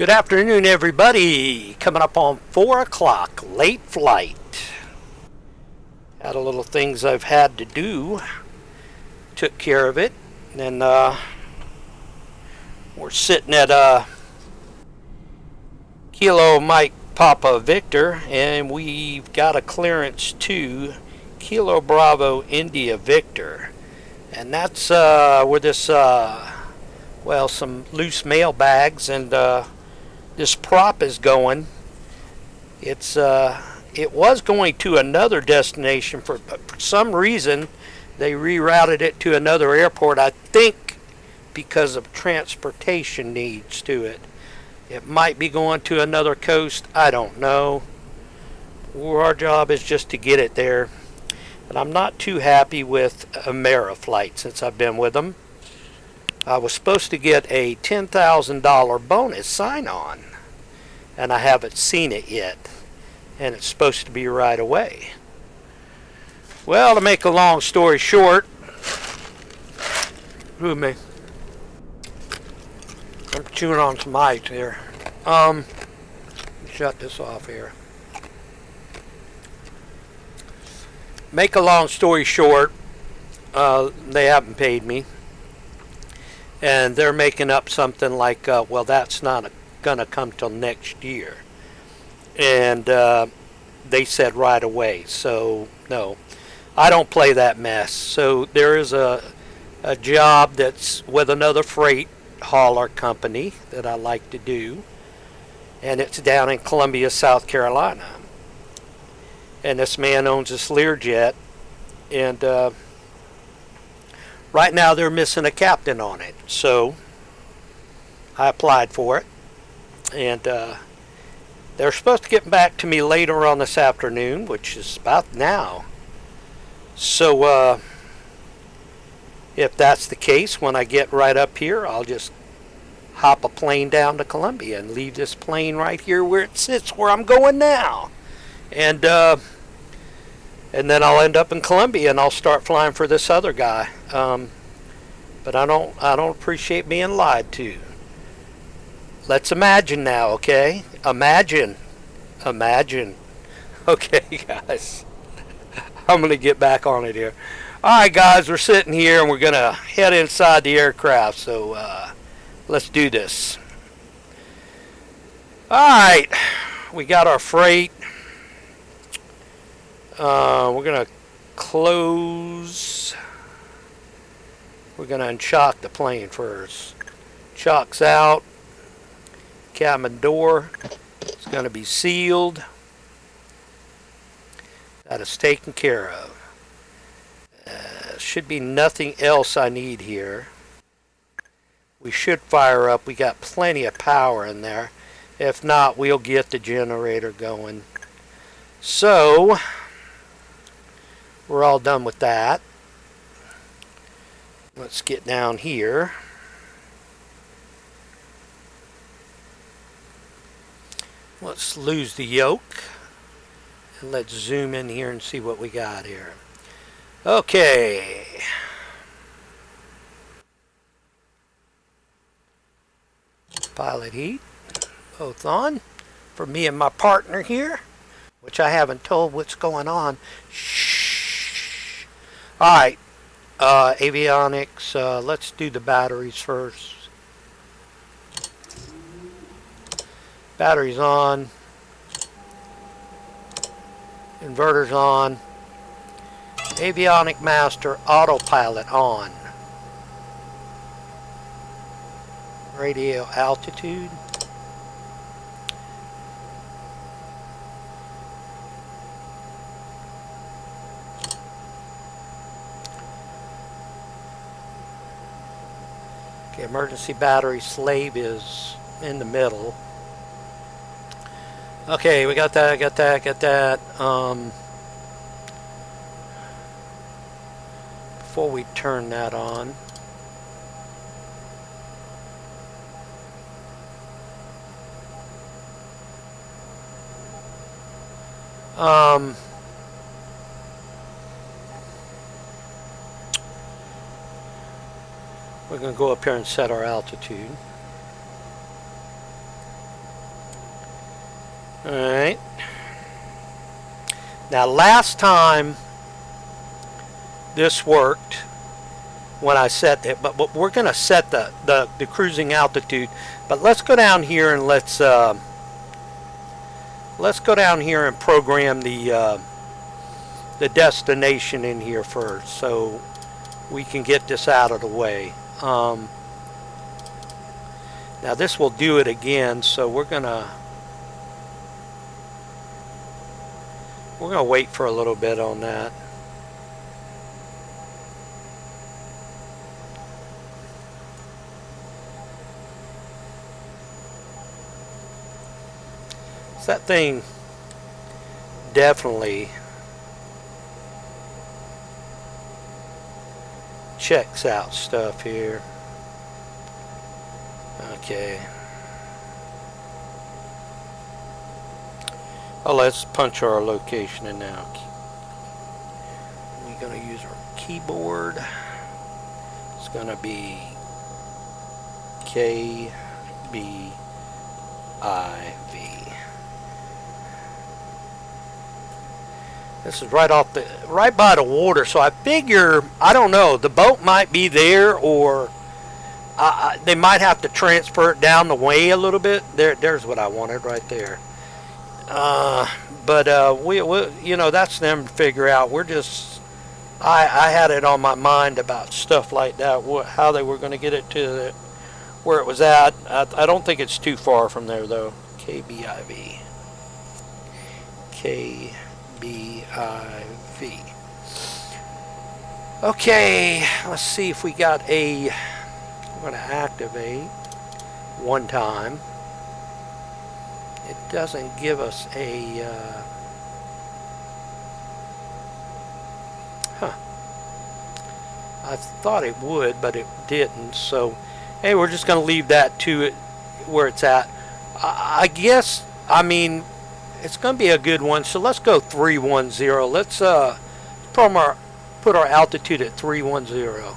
Good afternoon, everybody. Coming up on 4 o'clock, late flight. Had a little things I've had to do. Took care of it. And we're sitting at Kilo Mike Papa Victor, and we've got a clearance to Kilo Bravo India Victor. And that's where this, some loose mail bags and this prop is going. It was going to another destination, but for some reason they rerouted it to another airport. I think because of transportation needs to it. It might be going to another coast. I don't know. Our job is just to get it there. And I'm not too happy with Ameriflight since I've been with them. I was supposed to get a $10,000 bonus sign-on, and I haven't seen it yet, and it's supposed to be right away. Well, to make a long story short, I'm chewing on some ice here. Shut this off here. Make a long story short, they haven't paid me. And they're making up something like, that's not going to come till next year. And they said right away. So, no, I don't play that mess. So there is a job that's with another freight hauler company that I like to do. And it's down in Columbia, South Carolina. And this man owns this Lear jet. And right now they're missing a captain on it, so I applied for it, and they're supposed to get back to me later on this afternoon, which is about now. So if that's the case, when I get right up here, I'll just hop a plane down to Columbia and leave this plane right here where it sits, where I'm going now, and then I'll end up in Columbia and I'll start flying for this other guy. But I don't appreciate being lied to. Let's imagine now, okay? Imagine. Okay, guys. I'm gonna get back on it here. Alright, guys, we're sitting here and we're gonna head inside the aircraft, so let's do this. Alright, we got our freight. We're going to close. We're going to unchock the plane first. Chocks out. Cabin door is going to be sealed. That is taken care of. Should be nothing else I need here. We should fire up. We got plenty of power in there. If not, we'll get the generator going. So we're all done with that. Let's get down here. Let's lose the yoke. And let's zoom in here and see what we got here. Okay. Pilot heat. Both on. For me and my partner here. Which I haven't told what's going on. Shh. Alright, avionics, let's do the batteries first. Batteries on. Inverters on. Avionic master autopilot on. Radio altitude. Okay, emergency battery slave is in the middle. Okay, we got that, got that. Before we turn that on, we're going to go up here and set our altitude. Alright. Now last time this worked when I set it, but we're going to set the cruising altitude. But let's go down here and let's go down here and program the destination in here first, so we can get this out of the way. Now this will do it again, so we're gonna wait for a little bit on that. So that thing definitely checks out stuff here. Okay. Oh, let's punch our location in now. We're going to use our keyboard. It's going to be Kbiv. This is right by the water, so I figure, I don't know, the boat might be there, or they might have to transfer it down the way a little bit. There's what I wanted right there. But we you know, that's them to figure out. We're just, I had it on my mind about stuff like that, how they were going to get it to where it was at. I don't think it's too far from there though. Kbiv. Kbiv. Okay, let's see if we got a, we're going to activate one time. It doesn't give us a, I thought it would, but it didn't. So, hey, we're just going to leave that to it where it's at. I guess, I mean, it's going to be a good one. So let's go 310. Let's put our altitude at 310.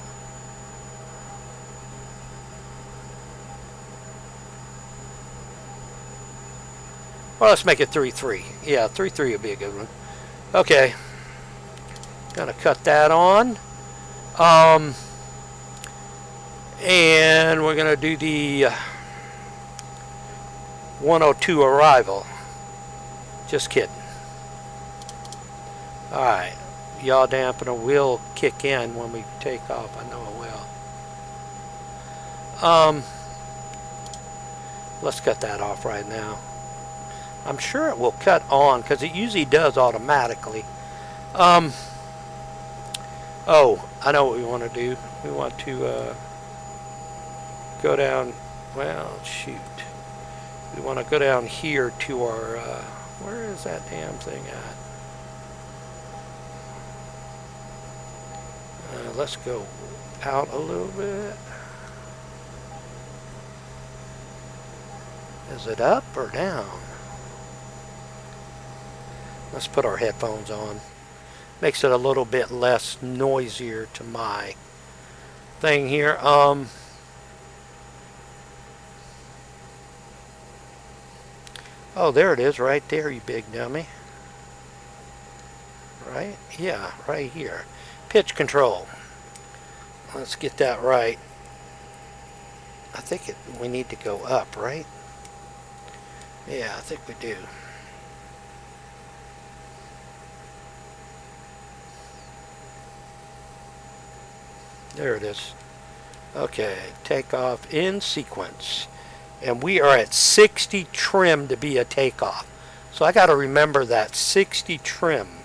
Well, let's make it 3.3. Yeah, 3.3 would be a good one. Okay. Gonna cut that on. And we're gonna do the 102 arrival. Just kidding. Alright. Yaw dampener will kick in when we take off. I know it will. Let's cut that off right now. I'm sure it will cut on because it usually does automatically. Oh, I know what we want to do. We want to go down, well, shoot. We want to go down here to our, where is that damn thing at? Let's go out a little bit. Is it up or down? Let's put our headphones on. Makes it a little bit less noisier to my thing here. Oh, there it is right there, you big dummy. Right? Yeah, right here. Pitch control. Let's get that right. I think we need to go up, right? Yeah, I think we do. There it is. Okay, takeoff in sequence. And we are at 60 trim to be a takeoff. So I got to remember that 60 trim.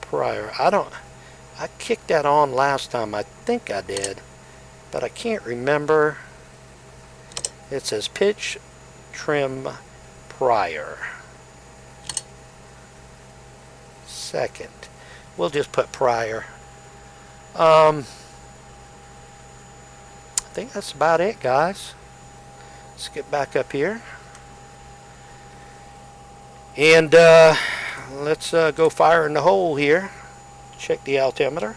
Prior. I kicked that on last time. I think I did. But I can't remember. It says pitch trim prior. Second. We'll just put prior. I think that's about it, guys. Let's get back up here. And let's go fire in the hole here. Check the altimeter.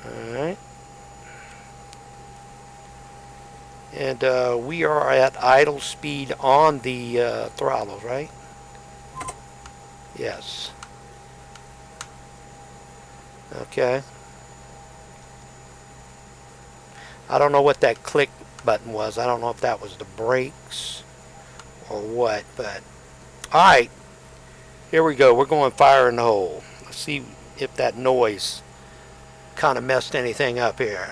Alright. And we are at idle speed on the throttles, right? Yes. Okay. I don't know what that click button was. I don't know if that was the brakes or what, but alright. Here we go. We're going fire in the hole. Let's see if that noise kind of messed anything up here.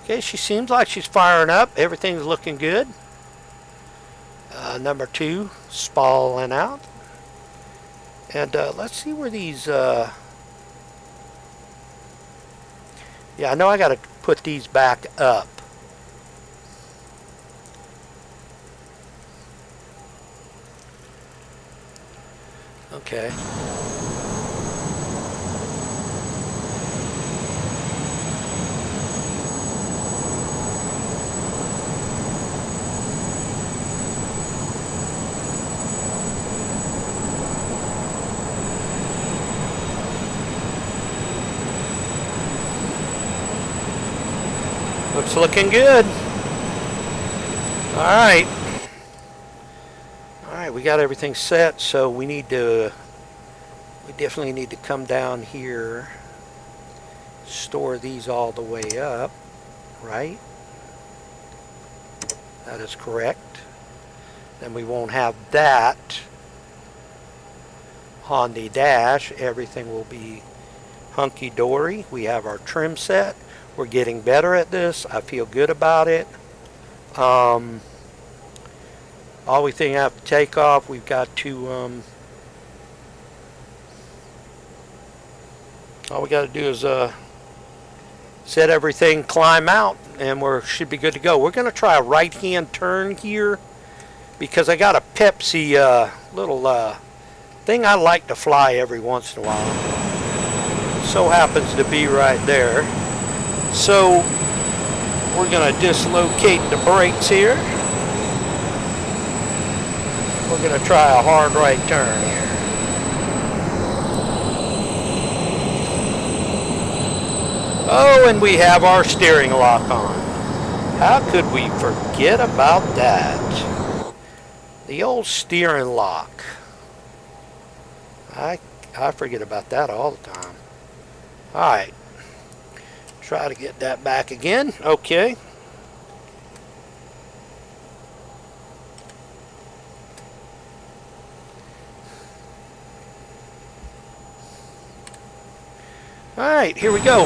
Okay, she seems like she's firing up. Everything's looking good. Number 2, spalling out. And let's see where these... yeah, I know I got to put these back up. Okay. Looks looking good. Alright. Alright, we got everything set, so we definitely need to come down here, store these all the way up, right? That is correct. Then we won't have that on the dash. Everything will be hunky-dory. We have our trim set. We're getting better at this. I feel good about it. Only thing I have to take off, we've got to, all we got to do is set everything, climb out, and we should be good to go. We're going to try a right-hand turn here because I got a Pepsi little thing I like to fly every once in a while. So happens to be right there. So we're going to dislocate the brakes here. We're going to try a hard right turn here. Oh, and we have our steering lock on. How could we forget about that? The old steering lock. I forget about that all the time. Alright. Try to get that back again. Okay. Alright, here we go.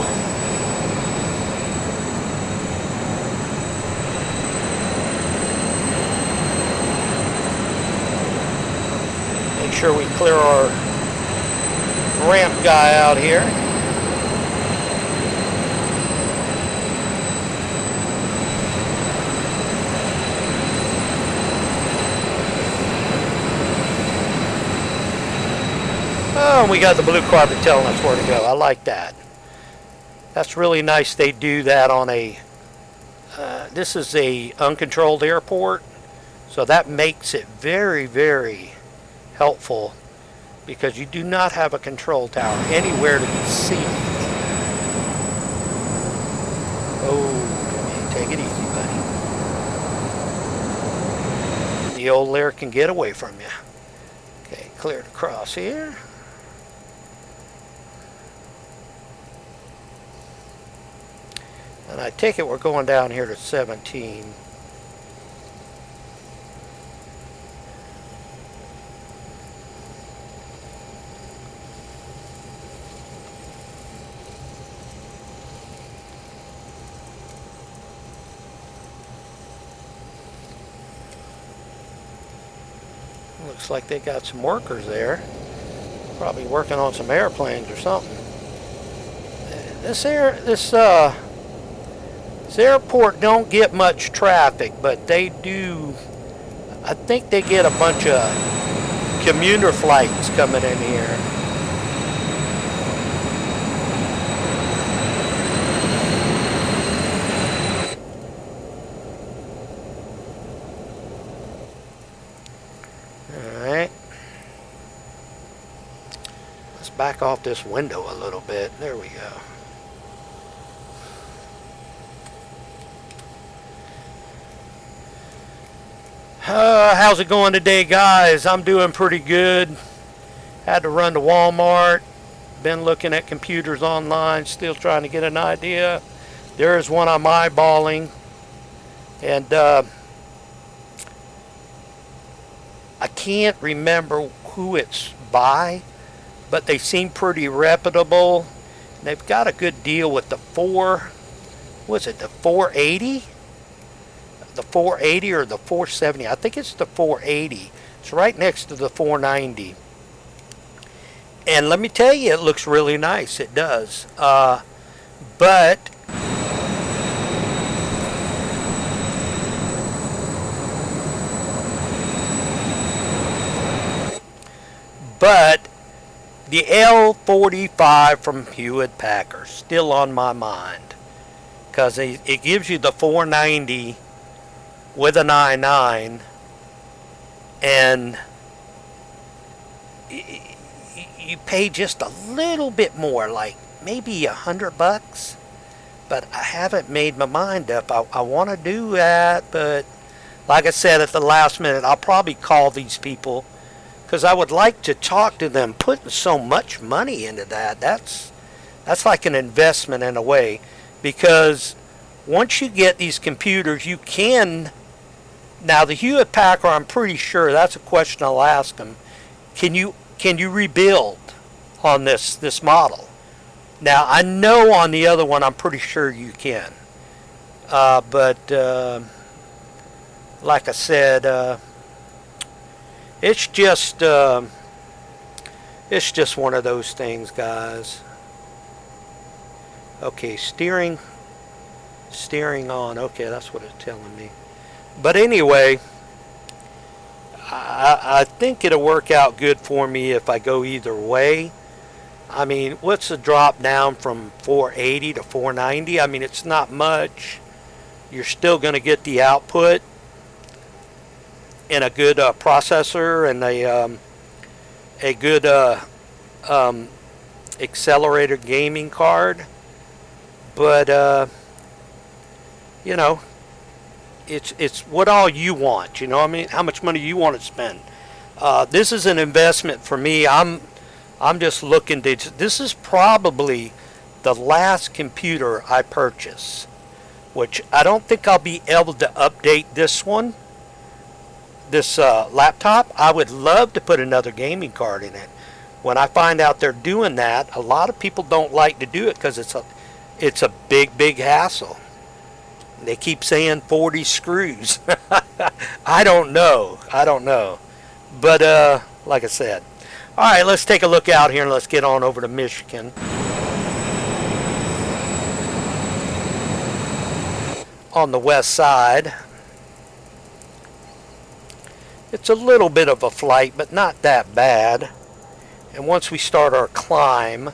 Make sure we clear our ramp guy out here. Oh, and we got the blue carpet telling us where to go. I like that. That's really nice they do that on a, this is a uncontrolled airport, so that makes it very, very helpful because you do not have a control tower anywhere to be seen. Oh, take it easy, buddy. The old Lear can get away from you. Okay, clear to cross here. And I take it we're going down here to 17. Looks like they got some workers there. Probably working on some airplanes or something. This airport don't get much traffic, but they do. I think they get a bunch of commuter flights coming in here. Alright. Let's back off this window a little bit. There we go. How's it going today, guys? I'm doing pretty good. Had to run to Walmart. Been looking at computers online, still trying to get an idea. There is one I'm eyeballing. And I can't remember who it's by, but they seem pretty reputable. They've got a good deal with the 480? The 480 or the 470? I think it's the 480. It's right next to the 490. And let me tell you, it looks really nice. It does. But the L45 from Hewlett Packard still on my mind, because it gives you the 490 with an i9, and you pay just a little bit more, like maybe $100, but I haven't made my mind up. I want to do that, but like I said, at the last minute, I'll probably call these people, because I would like to talk to them. Putting so much money into that's like an investment in a way, because once you get these computers, you can. Now the Hewlett Packard, I'm pretty sure that's a question I'll ask them. Can you rebuild on this model? Now I know on the other one, I'm pretty sure you can. But like I said, it's just one of those things, guys. Okay, steering on. Okay, that's what it's telling me. But anyway, I think it'll work out good for me if I go either way. I mean, what's the drop down from 480 to 490? I mean, it's not much. You're still going to get the output in a good processor and a good accelerator gaming card. But you know, it's what all you want. You know what I mean? How much money you want to spend. This is an investment for me. I'm just looking to. This is probably the last computer I purchase, which I don't think I'll be able to update this one. This laptop. I would love to put another gaming card in it. When I find out they're doing that, a lot of people don't like to do it because it's a big hassle. They keep saying 40 screws. I don't know. But like I said. All right, let's take a look out here and let's get on over to Michigan. On the west side. It's a little bit of a flight, but not that bad. And once we start our climb,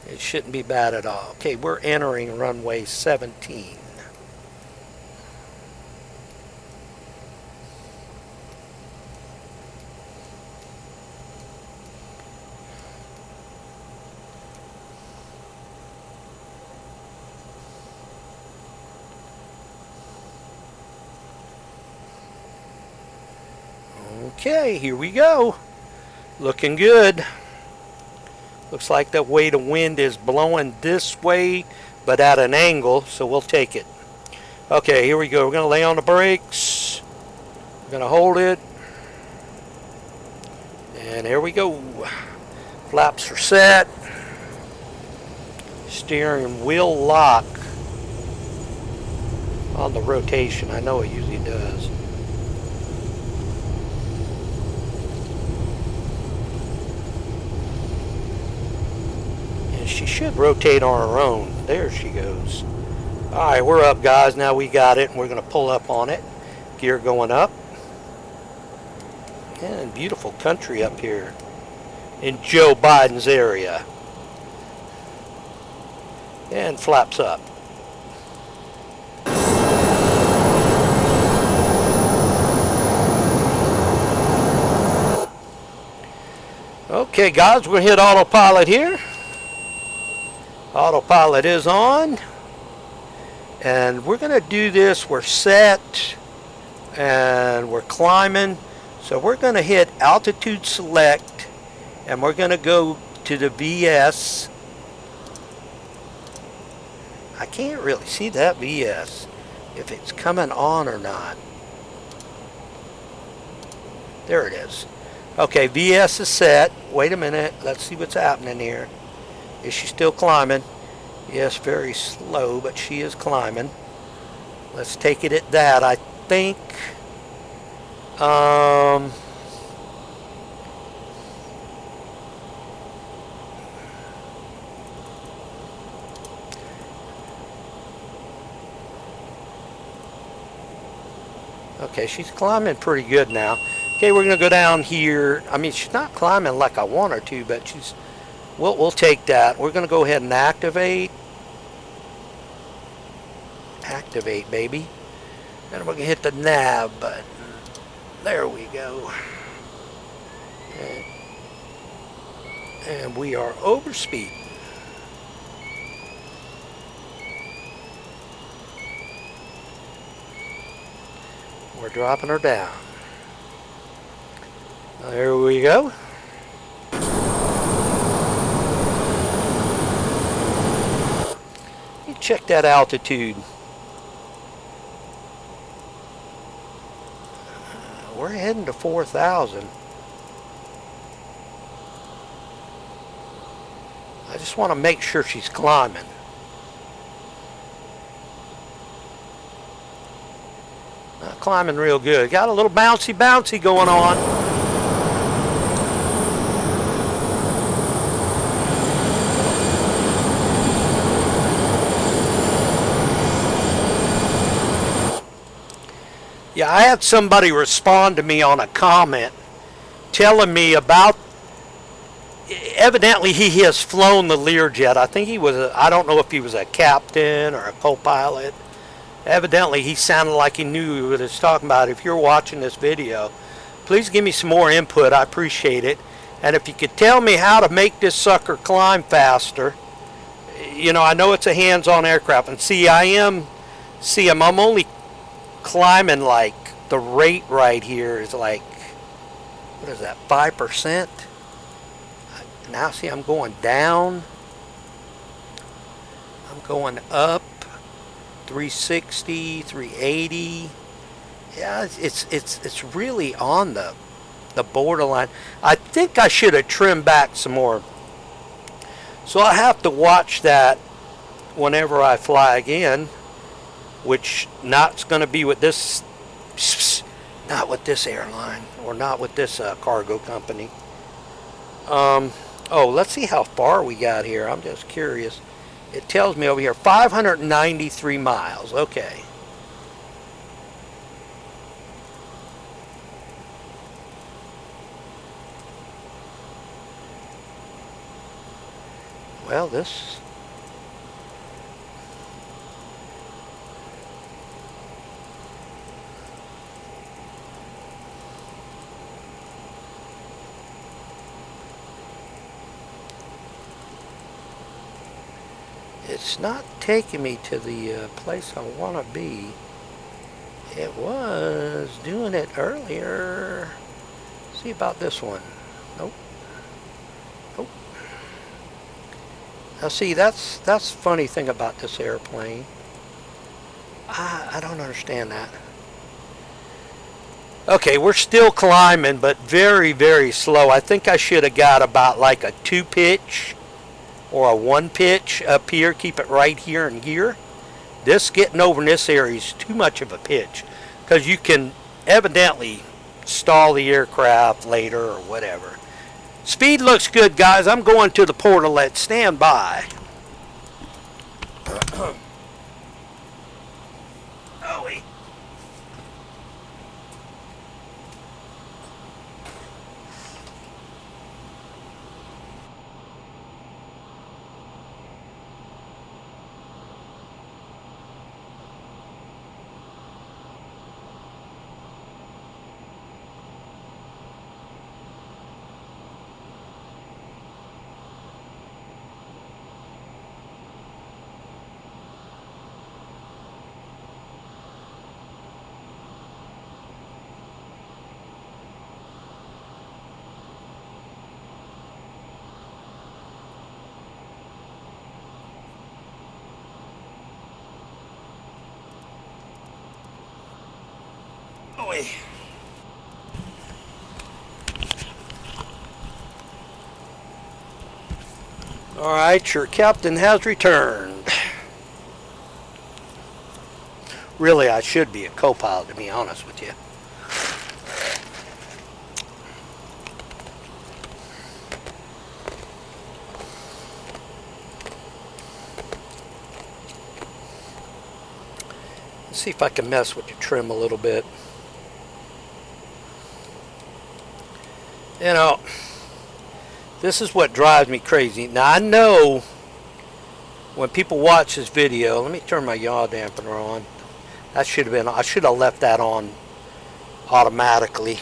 it shouldn't be bad at all. Okay, we're entering runway 17. Okay, here we go. Looking good. Looks like the way the wind is blowing this way, but at an angle, so we'll take it. Okay, here we go. We're going to lay on the brakes. We're going to hold it. And here we go. Flaps are set. Steering wheel lock on the rotation. I know it usually does. She should rotate on her own. There she goes. Alright, we're up, guys. Now we got it, and we're going to pull up on it. Gear going up. And beautiful country up here in Joe Biden's area. And flaps up. Okay guys, we're going to hit autopilot here. Autopilot is on. And we're going to do this. We're set. And we're climbing. So we're going to hit altitude select. And we're going to go to the VS. I can't really see that VS. If it's coming on or not. There it is. Okay, VS is set. Wait a minute. Let's see what's happening here. Is she still climbing? Yes, very slow, but she is climbing. Let's take it at that. I think... Okay, she's climbing pretty good now. Okay, we're going to go down here. I mean, she's not climbing like I want her to, but she's... We'll take that. We're going to go ahead and activate. Activate, baby. And we're going to hit the nav button. There we go. And we are over speed. We're dropping her down. There we go. You check that altitude. We're heading to 4,000. I just want to make sure she's climbing. Not climbing real good. Got a little bouncy going on. Yeah, I had somebody respond to me on a comment telling me about, evidently he has flown the Lear jet. I think he was, I don't know if he was a captain or a co-pilot. Evidently he sounded like he knew what he was talking about. If you're watching this video, please give me some more input. I appreciate it. And if you could tell me how to make this sucker climb faster. You know, I know it's a hands-on aircraft. And see, I'm only climbing like the rate right here is like, what is that, 5%? Now see, I'm going down. I'm going up. 360, 380. Yeah, it's really on the borderline. I think I should have trimmed back some more. So I have to watch that whenever I fly again, which not going to be with this, not with this airline or not with this cargo company. Oh, let's see how far we got here. I'm just curious. It tells me over here 593 miles. Okay. Well, this... It's not taking me to the place I want to be. It was doing it earlier. See about this one. Nope. Nope. Now see, that's the funny thing about this airplane. I don't understand that. Okay, we're still climbing, but very, very slow. I think I should have got about like a 2-pitch or a 1-pitch up here. Keep it right here and here. This getting over in this area is too much of a pitch because you can evidently stall the aircraft later or whatever. Speed looks good, guys. I'm going to the portalet. Stand by. Oh, wait. boy. All right, your captain has returned. Really, I should be a co-pilot, to be honest with you. Let's see if I can mess with the trim a little bit. You know, this is what drives me crazy. Now, I know when people watch this video, let me turn my yaw dampener on. That should have been, I should have left that on automatically.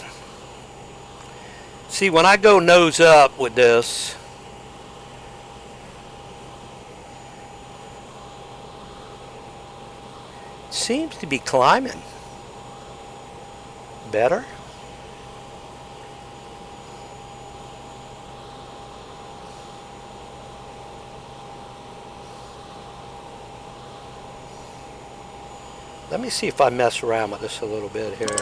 See, when I go nose up with this, it seems to be climbing better. Let me see if I mess around with this a little bit here.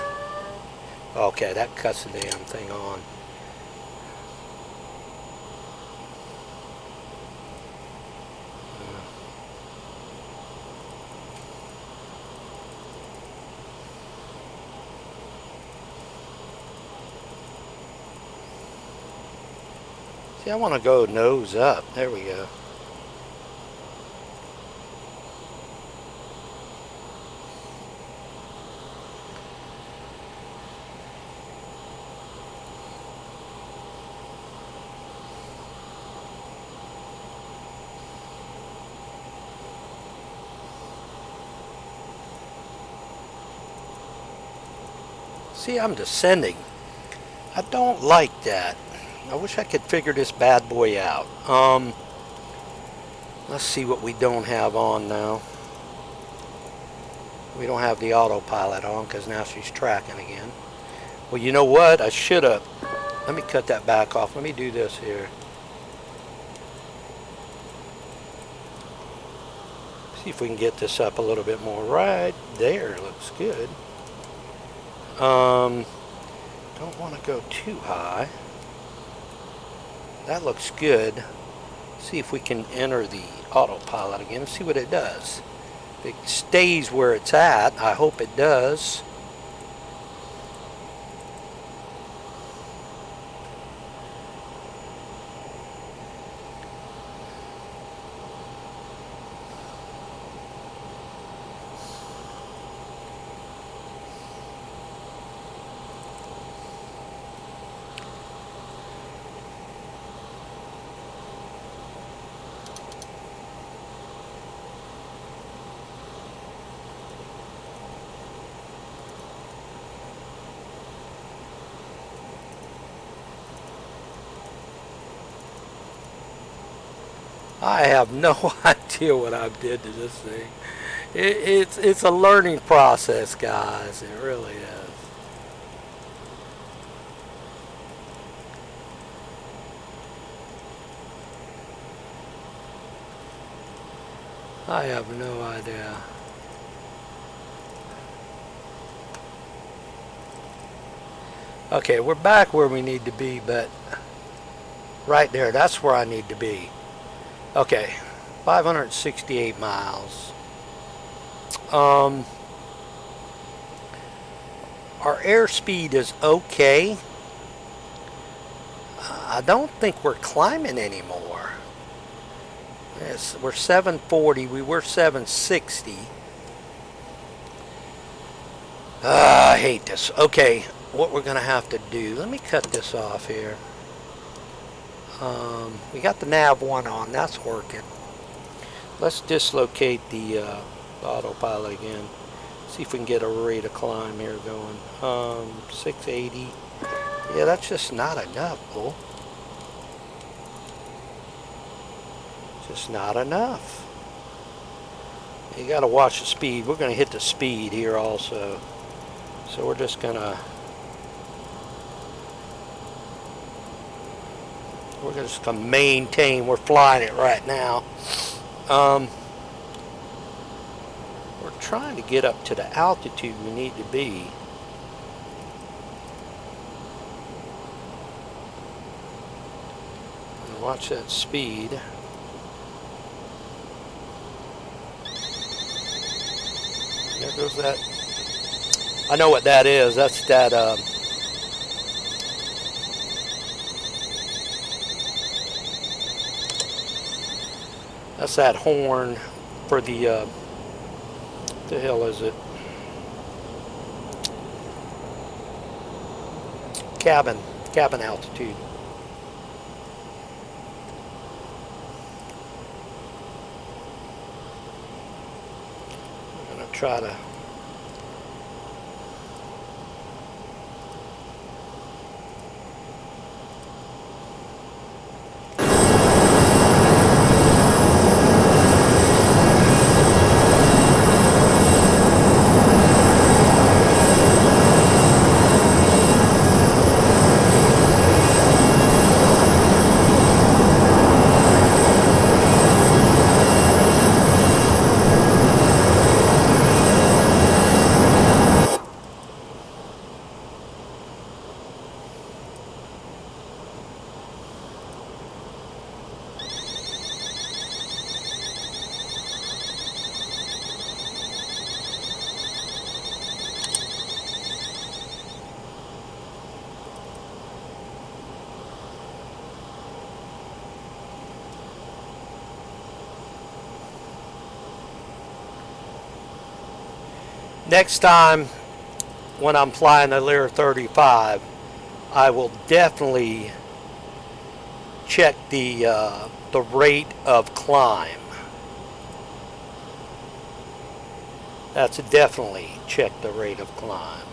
Okay, that cuts the damn thing on. See, I want to go nose up. There we go. See, I'm descending. I don't like that. I wish I could figure this bad boy out. Let's see what we don't have on now. We don't have the autopilot on because now she's tracking again. Well, you know what? I should have. Let me cut that back off. Let me do this here. See if we can get this up a little bit more. Right there. Looks good. Don't want to go too high. That looks good. See if we can enter the autopilot again and see what it does. If it stays where it's at, I hope it does. I have no idea what I did to this thing. It's a learning process, guys. It really is. I have no idea. Okay, we're back where we need to be, but right there, that's where I need to be. Okay, 568 miles. Our airspeed is okay. I don't think we're climbing anymore. We're 740. We were 760. I hate this. Okay, what we're going to have to do. Let me cut this off here. We got the nav 1 on. That's working. Let's dislocate the autopilot again. See if we can get a rate of climb here going. 680. Yeah, that's just not enough, bull. Just not enough. You got to watch the speed. We're going to hit the speed here also. So we're just going to... We're just going to maintain. We're flying it right now. We're trying to get up to the altitude we need to be. Watch that speed. There goes that. I know what that is. That's that. That's that horn for the. The hell is it? Cabin altitude. I'm gonna try to. Next time when I'm flying the Lear 35, I will definitely check the rate of climb. That's definitely check the rate of climb.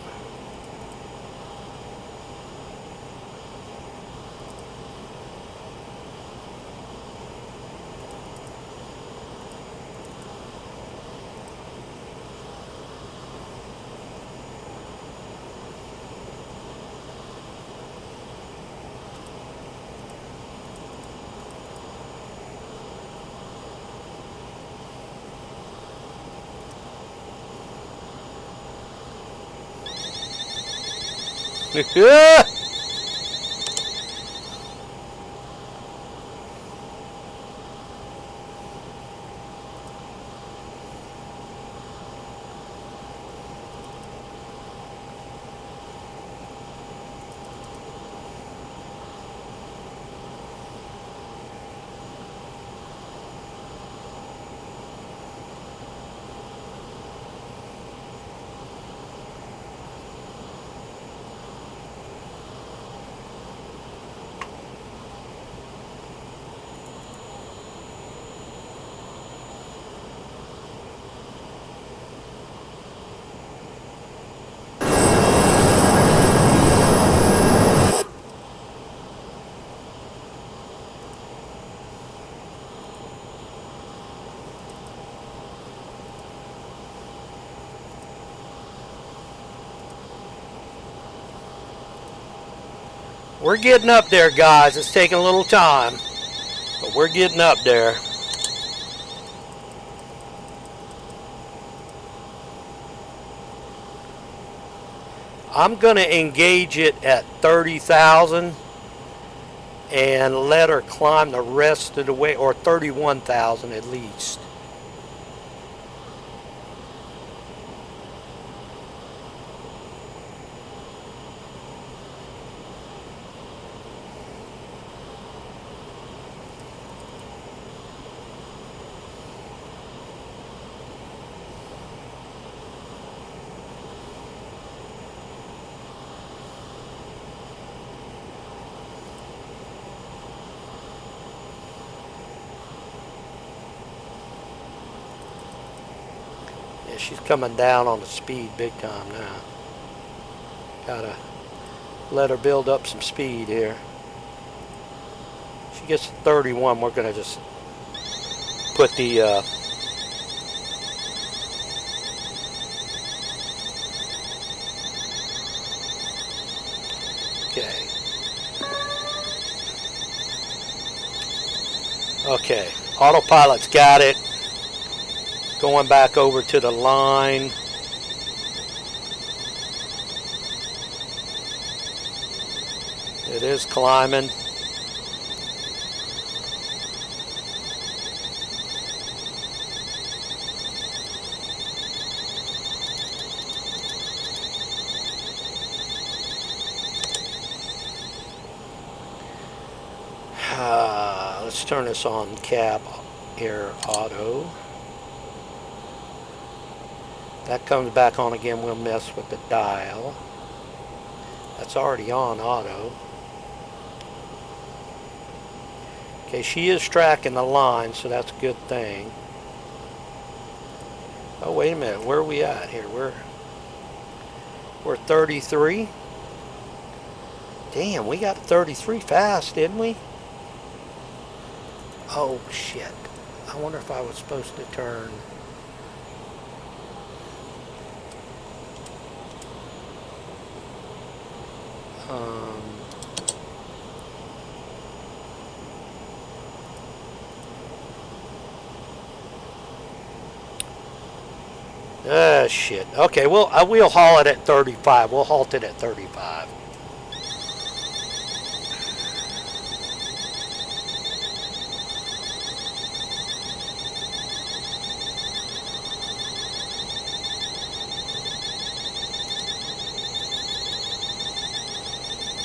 We're getting up there, guys. It's taking a little time, but we're getting up there. I'm going to engage it at 30,000 and let her climb the rest of the way, or 31,000 at least. Yeah, she's coming down on the speed big time now. Gotta let her build up some speed here. She gets to 31, we're gonna just put the okay, autopilot's got it. Going back over to the line. It is climbing. Let's turn this on cab air auto. That comes back on again. We'll mess with the dial. That's already on auto. Okay, she is tracking the line, so that's a good thing. Oh, wait a minute. Where are we at here? We're 33. Damn, we got 33 fast, didn't we? Oh, shit. I wonder if I was supposed to turn. Shit. Okay, we'll haul it at 35. We'll halt it at 35.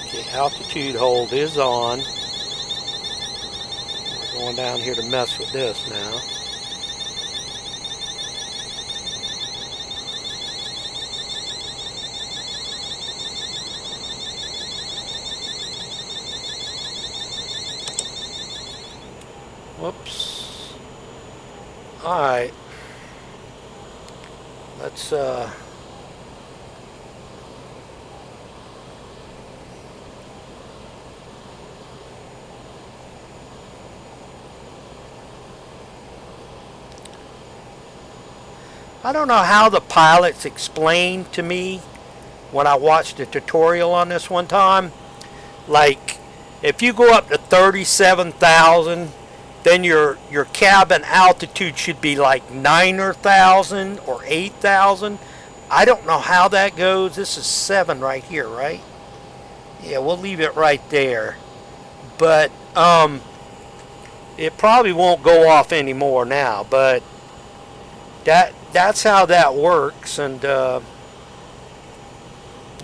Okay, altitude hold is on. We're going down here to mess with this now. Whoops. Alright. Let's I don't know how the pilots explained to me when I watched a tutorial on this one time. Like, if you go up to 37,000, then your cabin altitude should be like 9,000 or 8,000. I don't know how that goes. This is 7 right here, right? Yeah, we'll leave it right there. But it probably won't go off anymore now. But that's how that works, and I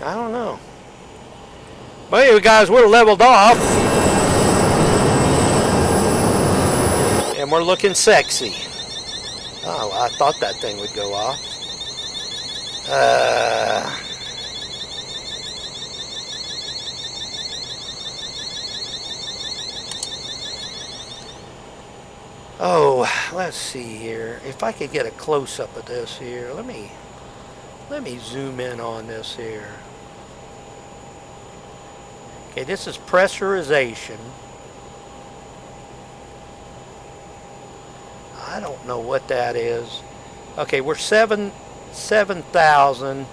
don't know. But anyway, guys, we're leveled off. And we're looking sexy. Oh, I thought that thing would go off. Oh, let's see here. If I could get a close-up of this here. Let me zoom in on this here. Okay, this is pressurization. I don't know what that is. Okay, we're 7,000.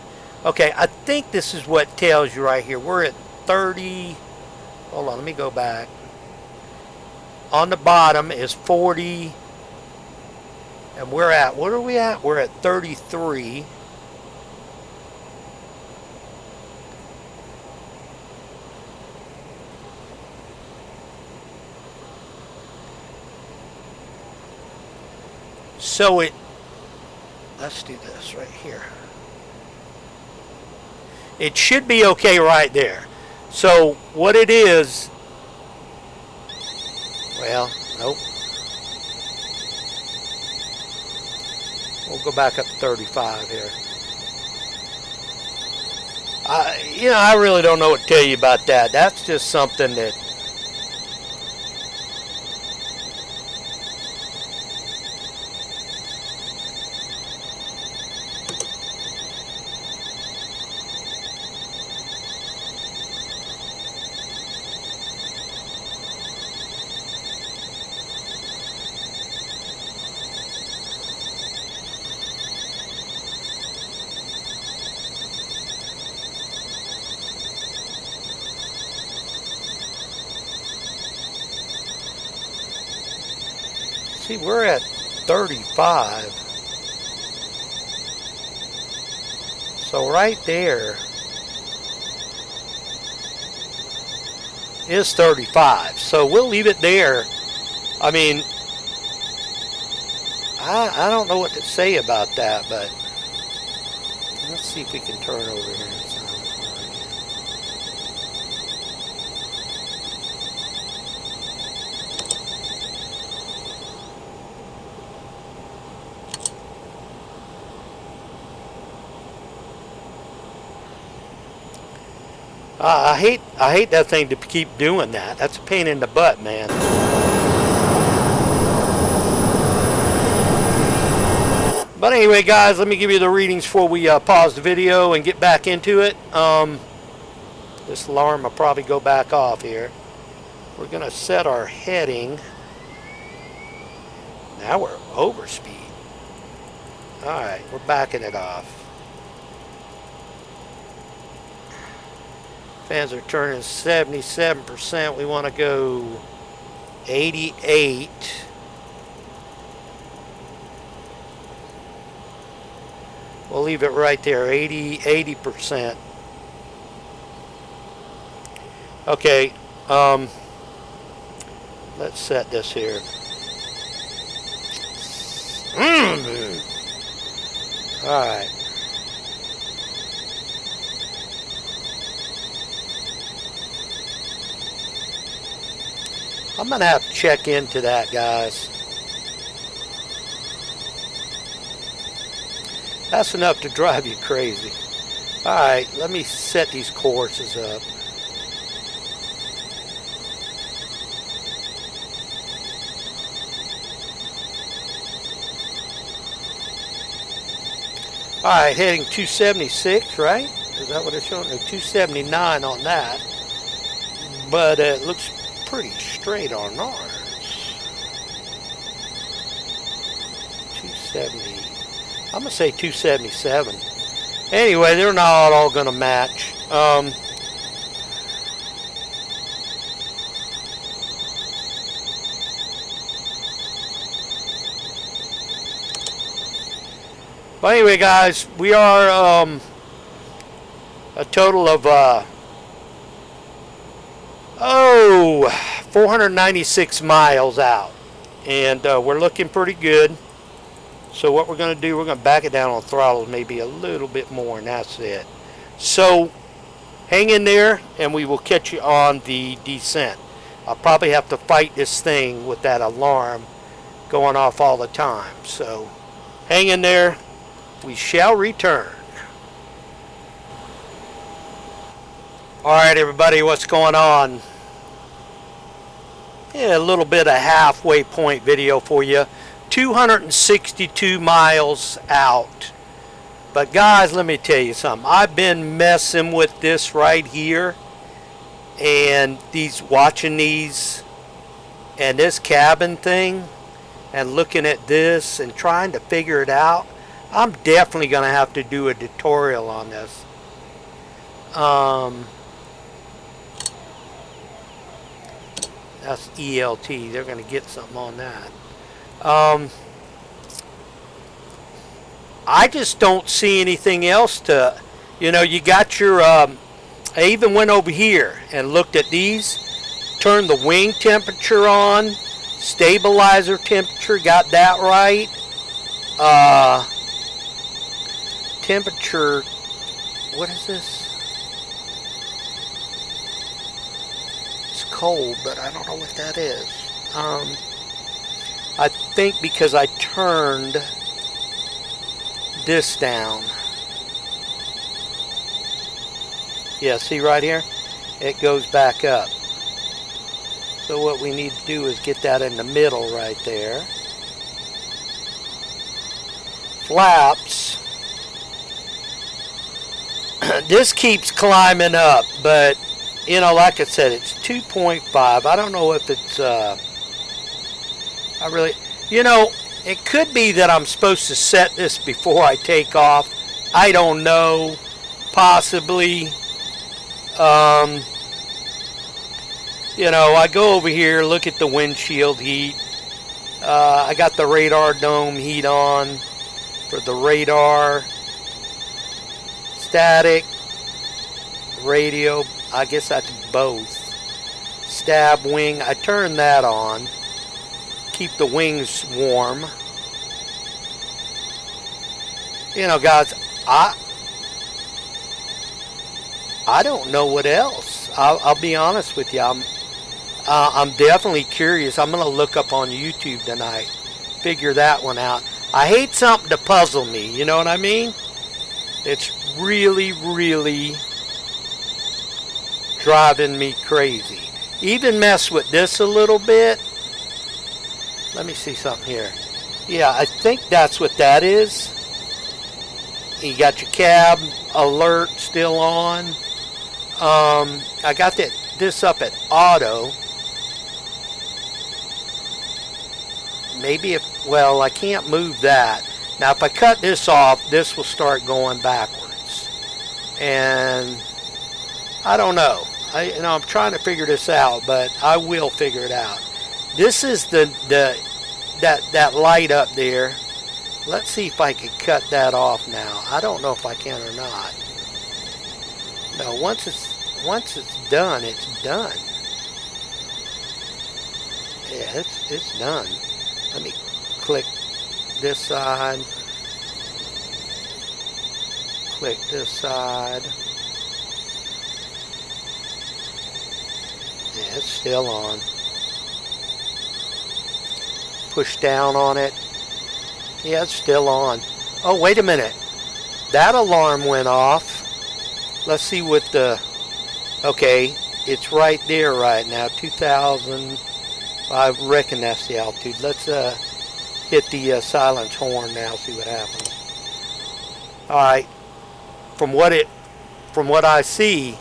Okay, I think this is what tells you right here. We're at 30. Hold on, let me go back. On the bottom is 40. And we're at, what are we at? We're at 33. So let's do this right here. It should be okay right there. So what it is, well, nope. We'll go back up to 35 here. I really don't know what to tell you about that. That's just something that see, we're at 35. So right there is 35. So we'll leave it there. I mean, I don't know what to say about that, but let's see if we can turn over here. I hate that thing to keep doing that. That's a pain in the butt, man. But anyway, guys, let me give you the readings before we pause the video and get back into it. This alarm will probably go back off here. We're going to set our heading. Now we're over speed. Alright, we're backing it off. Fans are turning 77%. We want to go 88. We'll leave it right there, 80%. Okay, let's set this here. All right. I'm gonna have to check into that, guys. That's enough to drive you crazy. All right, let me set these courses up. All right, heading 276, right? Is that what it's showing? No, 279 on that. But it looks pretty straight on ours. 270. I'm going to say 277. Anyway, they're not all going to match. But anyway, guys, we are a total of 496 miles out, and we're looking pretty good. So what we're going to do, we're going to back it down on throttle maybe a little bit more, and that's it. So hang in there, and we will catch you on the descent. I'll probably have to fight this thing with that alarm going off all the time. So hang in there. We shall return. All right, everybody, what's going on? Yeah, a little bit of halfway point video for you. 262 miles out. But guys, let me tell you something. I've been messing with this right here, and watching these and this cabin thing, and looking at this and trying to figure it out. I'm definitely going to have to do a tutorial on this. That's ELT. They're going to get something on that. I just don't see anything else to, you got your, I even went over here and looked at these, turned the wing temperature on, stabilizer temperature, got that right. Temperature, what is this? It's cold, but I don't know what that is. I think because I turned this down. Yeah, see right here? It goes back up. So what we need to do is get that in the middle right there. Flaps. This keeps climbing up, but like I said, it's 2.5. I don't know if it's it could be that I'm supposed to set this before I take off. I don't know. Possibly. I go over here, look at the windshield heat. I got the radar dome heat on for the radar. Static. Radio. I guess that's both. Stab wing. I turn that on. Keep the wings warm. Guys, I don't know what else. I'll be honest with you. I'm definitely curious. I'm going to look up on YouTube tonight. Figure that one out. I hate something to puzzle me. You know what I mean? It's really, really driving me crazy. Even mess with this a little bit. Let me see something here. Yeah, I think that's what that is. You got your cab alert still on. I got this up at auto. Maybe well, I can't move that. Now if I cut this off, this will start going backwards. And I don't know. I'm trying to figure this out, but I will figure it out. This is that light up there. Let's see if I can cut that off now. I don't know if I can or not. No, once it's done, it's done. Yeah, it's done. Let me click this side. Click this side. Yeah, it's still on. Push down on it. Yeah, it's still on. Oh, wait a minute. That alarm went off. Let's see what the... Okay, it's right there right now. 2,000. I reckon that's the altitude. Let's hit the silence horn now. See what happens. All right. From what I see,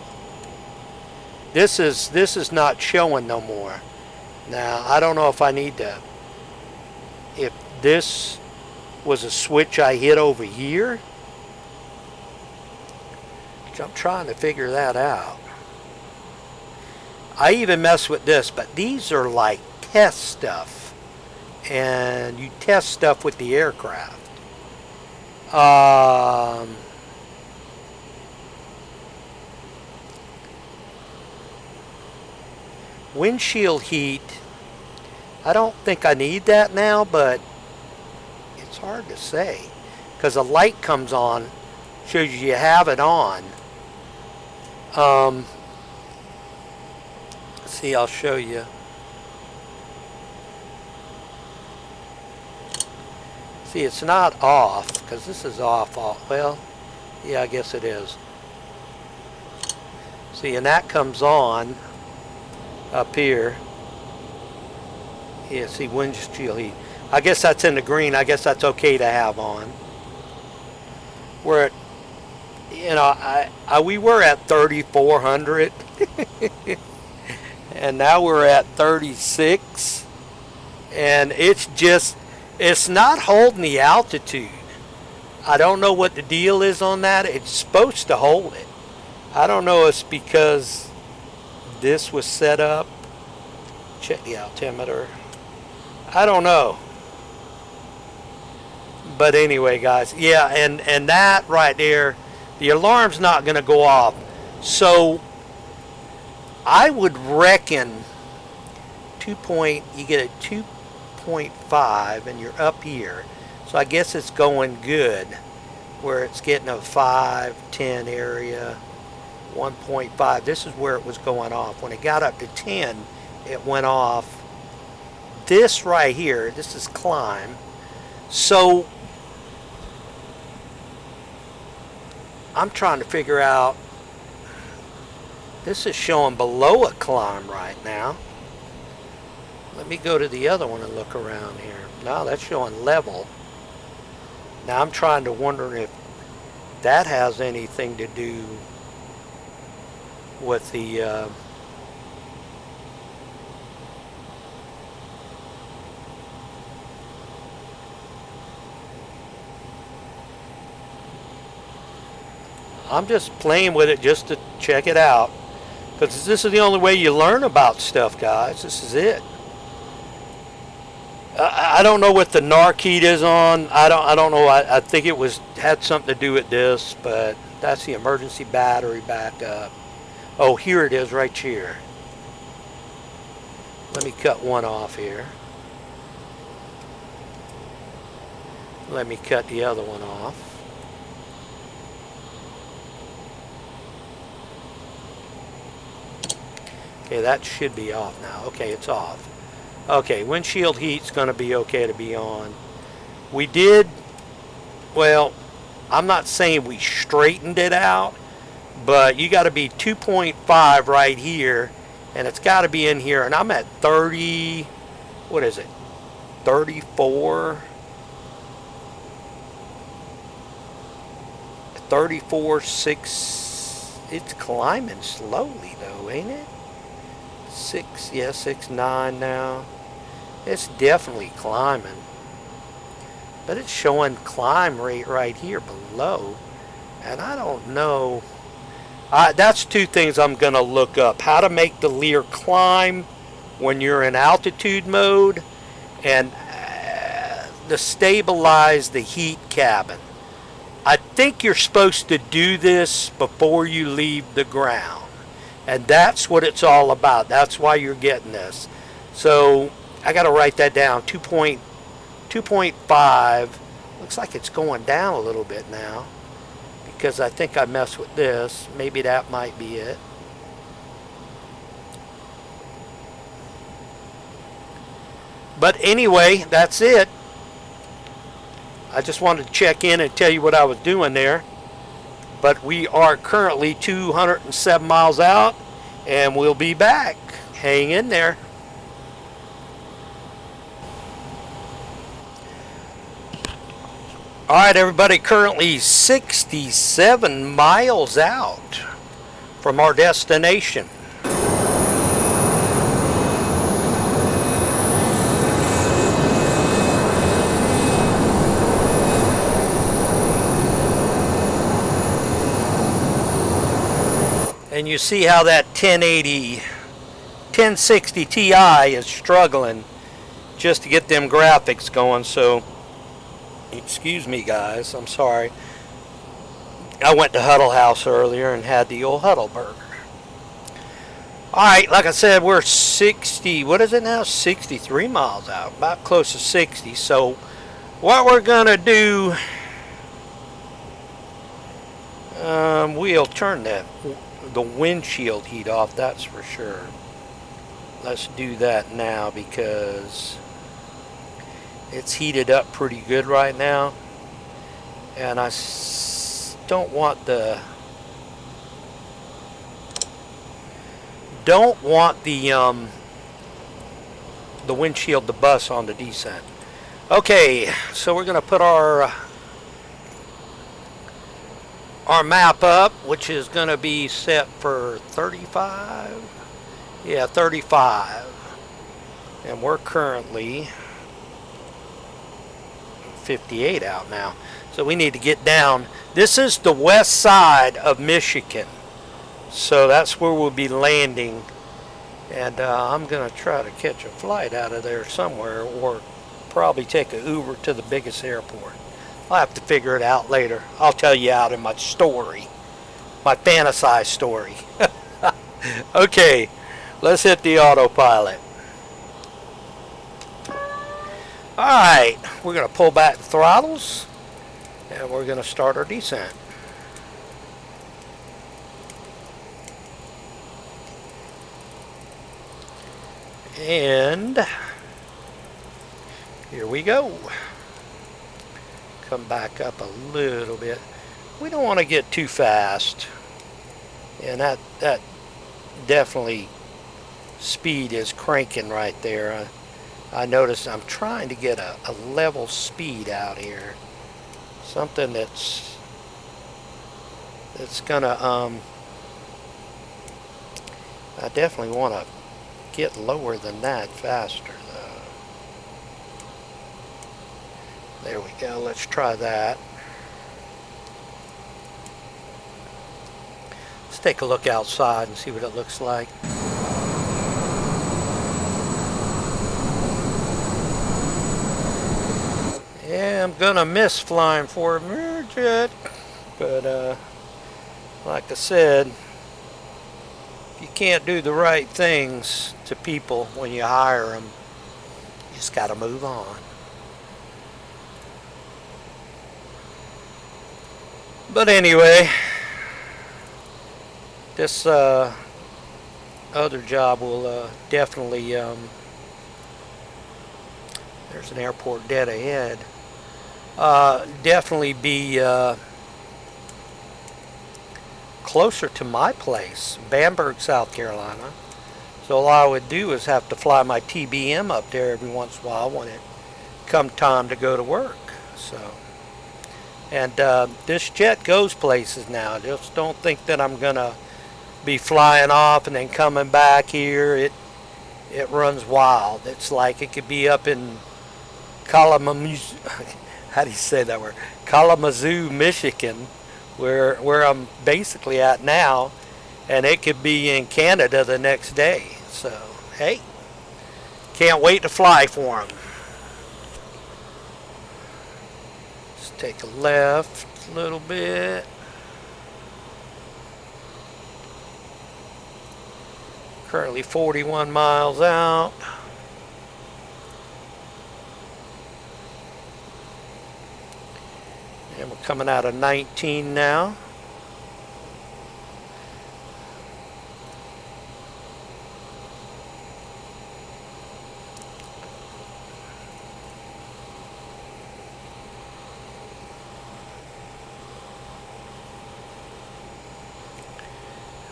this is not showing no more. Now I don't know if I need to. If this was a switch I hit over here, I'm trying to figure that out. I even mess with this, but these are like test stuff, and you test stuff with the aircraft. Windshield heat, I don't think I need that now, but it's hard to say because a light comes on, shows you have it on. See, I'll show you. See, it's not off because this is off. Well, yeah, I guess it is. See, and that comes on up here. Yeah, see, windshield heat. I guess that's in the green. I guess that's okay to have on. We're at, we were at 3,400. And now we're at 36. And it's not holding the altitude. I don't know what the deal is on that. It's supposed to hold it. I don't know if it's because this was set up. Check the altimeter. I don't know. But anyway, guys, yeah, and that right there, the alarm's not going to go off. So I would reckon you get a 2.5 and you're up here. So I guess it's going good where it's getting a 5, 10 area, 1.5. This is where it was going off. When it got up to 10, it went off. This right here, this is climb. So I'm trying to figure out, this is showing below a climb right now. Let me go to the other one and look around here. No, that's showing level. Now I'm trying to wonder if that has anything to do with the I'm just playing with it just to check it out, because this is the only way you learn about stuff, guys. This is it. I don't know what the NARC heat is on. I don't know. I think it had something to do with this, but that's the emergency battery backup. Oh, here it is right here. Let me cut one off here. Let me cut the other one off. Okay, that should be off now. Okay, it's off. Okay, windshield heat's going to be okay to be on. We did, well, I'm not saying we straightened it out, but you got to be 2.5 right here, and it's got to be in here, and I'm at 30, what is it, 34, 6. It's climbing slowly though, ain't it? 6, yeah, 6.9 now. It's definitely climbing, but it's showing climb rate right here below, and I don't know. That's two things I'm going to look up: how to make the Lear climb when you're in altitude mode, and to stabilize the heat cabin. I think you're supposed to do this before you leave the ground, and that's what it's all about. That's why you're getting this. So I got to write that down. 2.5. Looks like it's going down a little bit now, because I think I messed with this. Maybe that might be it. But anyway, that's it. I just wanted to check in and tell you what I was doing there. But we are currently 207 miles out, and we'll be back. Hang in there. All right, everybody, currently 67 miles out from our destination. And you see how that 1060 Ti is struggling just to get them graphics going. So, excuse me, guys, I'm sorry. I went to Huddle House earlier and had the old Huddle burger. Alright, like I said, we're 60, what is it now? 63 miles out, about close to 60. So, what we're going to do, we'll turn the windshield heat off, that's for sure. Let's do that now because it's heated up pretty good right now, and I don't want the windshield to bust on the descent. Okay, so we're gonna put our map up, which is going to be set for 35. Yeah, 35. And we're currently 58 out now. So we need to get down. This is the west side of Michigan. So that's where we'll be landing. And I'm going to try to catch a flight out of there somewhere, or probably take an Uber to the biggest airport. I'll have to figure it out later. I'll tell you out in my story. My fantasized story. Okay, let's hit the autopilot. Alright, we're going to pull back the throttles, and we're going to start our descent. And here we go. Come back up a little bit. We don't want to get too fast, and that definitely speed is cranking right there. I noticed I'm trying to get a level speed out here, something that's gonna I definitely want to get lower than that faster. There we go, let's try that. Let's take a look outside and see what it looks like. Yeah, I'm gonna miss flying for a Mirrorjet, but like I said, if you can't do the right things to people when you hire them, you just gotta move on. But anyway, this other job will definitely, there's an airport dead ahead, definitely be closer to my place, Bamberg, South Carolina. So all I would do is have to fly my TBM up there every once in a while when it come time to go to work. So, and this jet goes places now. Just don't think that I'm gonna be flying off and then coming back here. It runs wild. It's like it could be up in Kalamazoo. How do you say that word? Kalamazoo, Michigan, where I'm basically at now, and it could be in Canada the next day. So, hey, can't wait to fly for them. Let's take a left a little bit. Currently 41 miles out. And we're coming out of 19 now.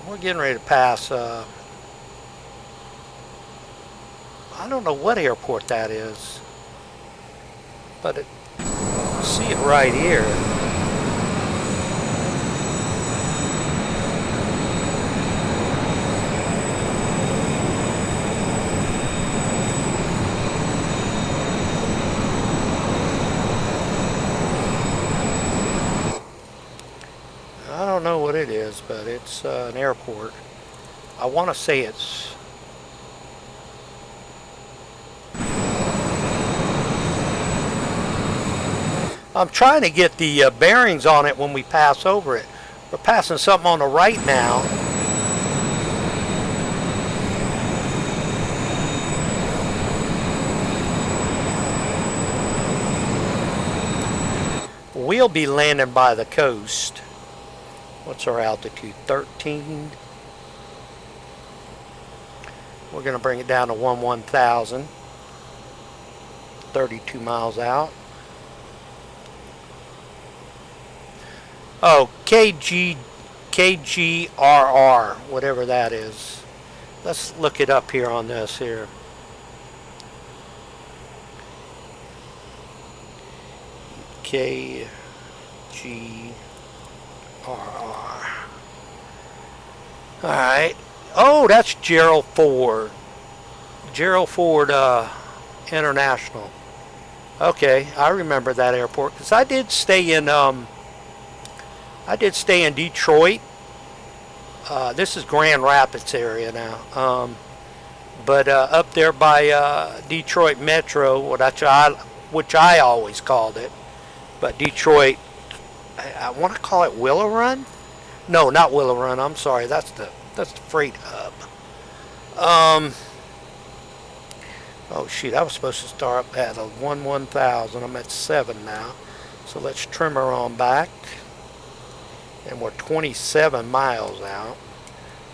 We're getting ready to pass, I don't know what airport that is, but see it right here. I don't know what it is, but it's an airport. I want to say it's I'm trying to get the bearings on it when we pass over it. We're passing something on the right now. We'll be landing by the coast. What's our altitude? 13. We're going to bring it down to 11,000. 32 miles out. Oh, KGRR, whatever that is. Let's look it up here on this here. KGRR. Alright. Oh, that's Gerald Ford. Gerald Ford International. Okay, I remember that airport because I did stay in Detroit. This is Grand Rapids area now. But up there by Detroit Metro, which I always called it. But Detroit, I want to call it Willow Run? No, not Willow Run. I'm sorry. That's the freight hub. Oh shoot, I was supposed to start at 1,000. I'm at 7 now. So let's trim her on back. And we're 27 miles out.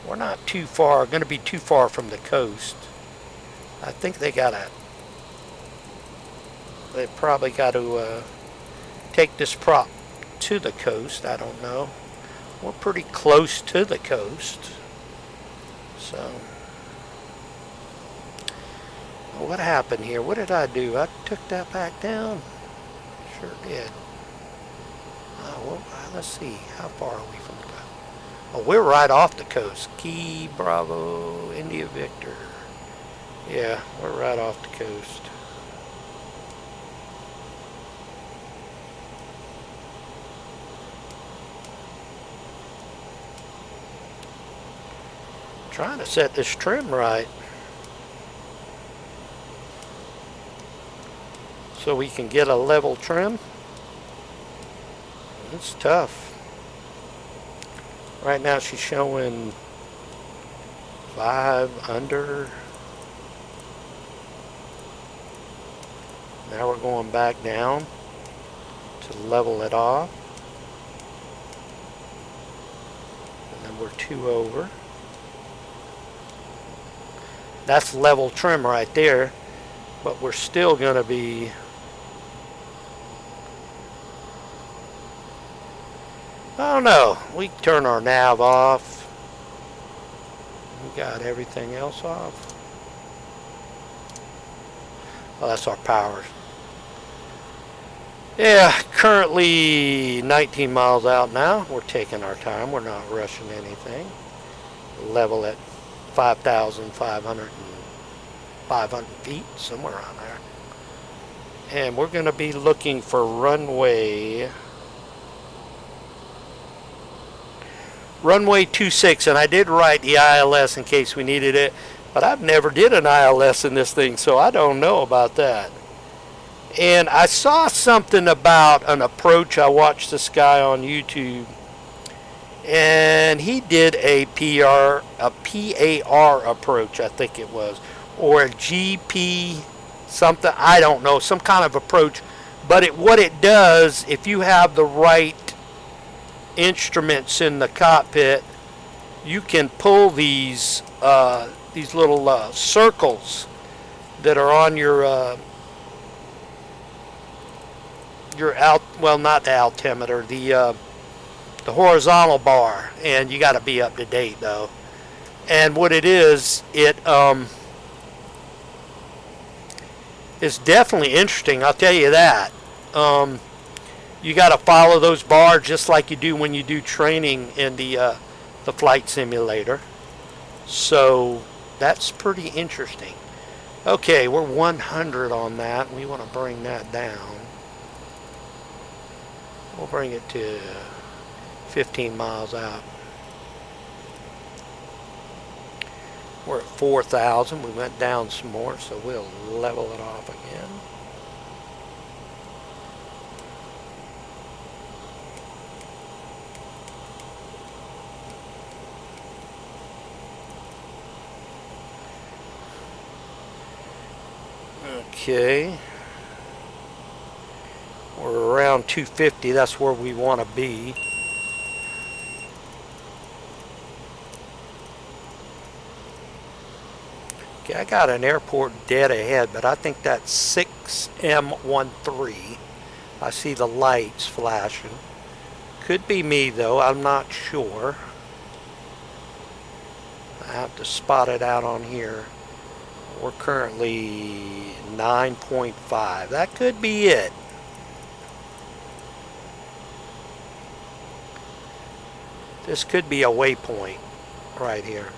We're not too far, going to be too far from the coast. I think they probably got to take this prop to the coast. I don't know. We're pretty close to the coast. So, what happened here? What did I do? I took that back down? Sure did. Well, let's see. How far are we from the coast? Oh, we're right off the coast. Key, Bravo, India, Victor. Yeah, we're right off the coast. Trying to set this trim right so we can get a level trim. It's tough. Right now she's showing 5 under. Now we're going back down to level it off. And then we're 2 over. That's level trim right there, but we're still going to be I don't know. We can turn our nav off. We got everything else off. Oh, that's our power. Yeah, currently 19 miles out now. We're taking our time. We're not rushing anything. Level at 5,500 500 feet, somewhere around there. And we're going to be looking for runway 26, and I did write the ILS in case we needed it, but I've never did an ILS in this thing, so I don't know about that. And I saw something about an approach. I watched this guy on YouTube, and he did a PAR approach, I think it was, or a GP something, I don't know, some kind of approach. But what it does, if you have the right instruments in the cockpit, you can pull these little circles that are on your not the altimeter, the horizontal bar, and you got to be up to date though. And what it is, it's definitely interesting, I'll tell you that. You got to follow those bars just like you do when you do training in the flight simulator. So that's pretty interesting. Okay, we're 100 on that. We want to bring that down. We'll bring it to 15 miles out. We're at 4,000. We went down some more, so we'll level it off again. Okay. We're around 250. That's where we want to be. Okay, I got an airport dead ahead, but I think that's 6M13. I see the lights flashing. Could be me though, I'm not sure. I have to spot it out on here. We're currently 9.5. That could be it. This could be a waypoint right here.